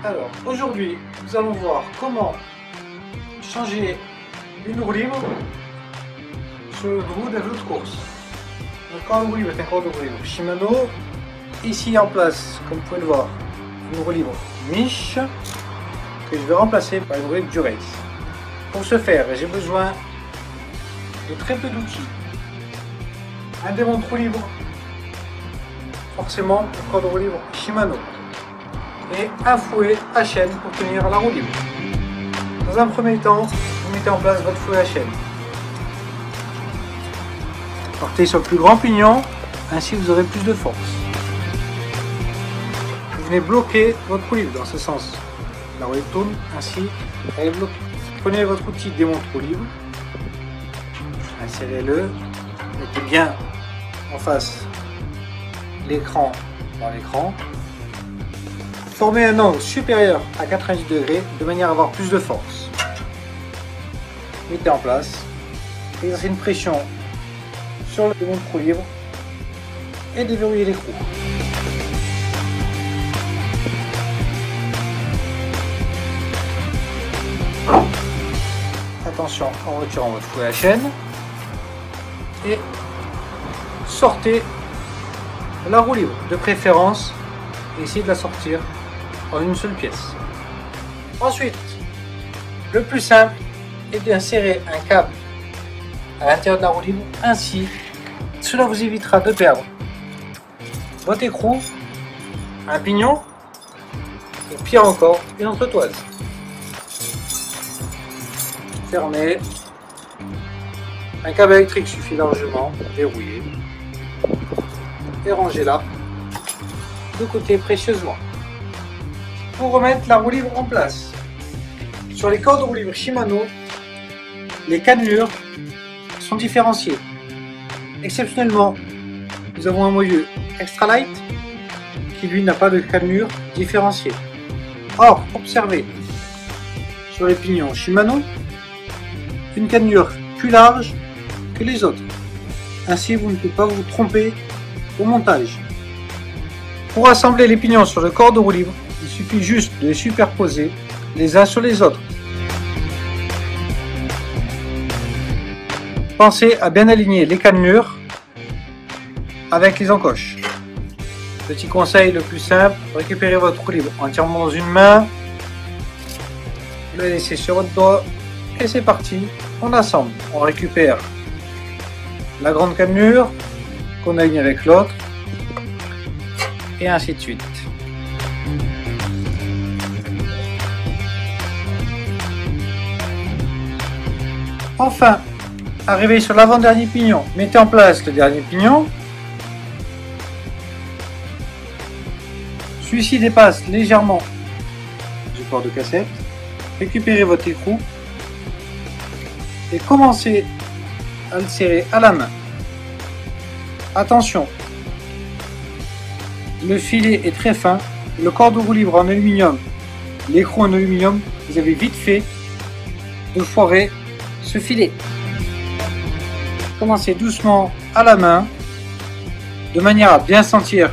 Alors, aujourd'hui, nous allons voir comment changer une roue libre sur le roue d'un vélo de course. Le corps de roue libre est un corps de roue libre Shimano. Ici en place, comme vous pouvez le voir, une roue libre Mich que je vais remplacer par une roue libre Dura-Ace. Pour ce faire, j'ai besoin de très peu d'outils. Un démonte roue libre, forcément le corps de roue libre Shimano, et un fouet à chaîne pour tenir la roue libre. Dans un premier temps, vous mettez en place votre fouet à chaîne. Partez sur le plus grand pignon, ainsi vous aurez plus de force. Vous venez bloquer votre roue libre dans ce sens. La roue libre tourne, ainsi elle est bloquée. Prenez votre outil démonte roue libre, insérez-le, mettez bien en face l'écran dans l'écran. Formez un angle supérieur à 90 degrés de manière à avoir plus de force. Mettez en place, exercez une pression sur le démonte roue libre et déverrouillez l'écrou. Attention en retirant votre fouet à chaîne et sortez la roue libre, de préférence essayez de la sortir en une seule pièce. Ensuite, le plus simple est d'insérer un câble à l'intérieur de la roue libre, ainsi cela vous évitera de perdre votre écrou, un pignon ou pire encore une entretoise. Fermez. Un câble électrique suffit largement, verrouillé et rangez-la de côté précieusement. Pour remettre la roue libre en place, sur les cordes de roue libre Shimano, les cannelures sont différenciées. Exceptionnellement, nous avons un moyeu extra light qui lui n'a pas de cannelure différenciée. Or, observez, sur les pignons Shimano, une cannelure plus large que les autres. Ainsi, vous ne pouvez pas vous tromper au montage. Pour assembler les pignons sur le corps de roue libre, il suffit juste de les superposer les uns sur les autres. Pensez à bien aligner les cannelures avec les encoches. Petit conseil le plus simple, récupérez votre roue libre entièrement dans une main, le laissez sur votre doigt et c'est parti, on assemble. On récupère la grande cannelure qu'on aligne avec l'autre et ainsi de suite. Enfin, arrivé sur l'avant-dernier pignon, mettez en place le dernier pignon. Celui-ci dépasse légèrement du port de cassette. Récupérez votre écrou et commencez à le serrer à la main. Attention, le filet est très fin, le corps de roue libre en aluminium, l'écrou en aluminium, vous avez vite fait de foirer ce filet. Commencez doucement à la main, de manière à bien sentir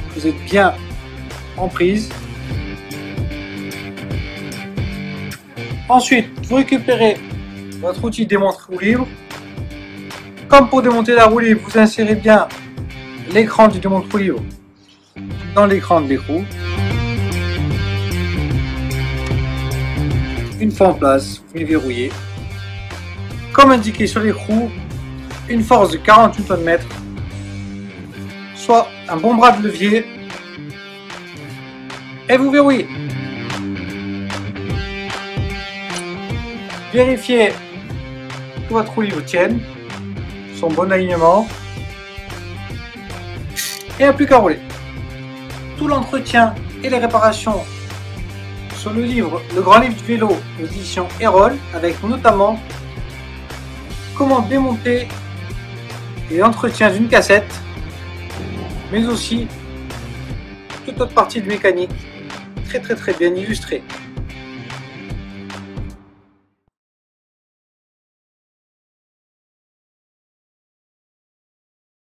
que vous êtes bien en prise. Ensuite, vous récupérez votre outil démonte roue libre. Comme pour démonter la roue libre, vous insérez bien l'écran du démonte roue libre dans l'écran de l'écrou. Une fois en place, vous les verrouillez. Comme indiqué sur l'écrou, une force de 48 Nm, soit un bon bras de levier, et vous verrouillez. Vérifiez que votre roue libre tienne, son bon alignement, et il n'y a plus qu'à rouler. Tout l'entretien et les réparations sur le livre Le Grand Livre du Vélo, édition Erol, avec notamment comment démonter et l'entretien d'une cassette, mais aussi toute autre partie de mécanique très bien illustrée.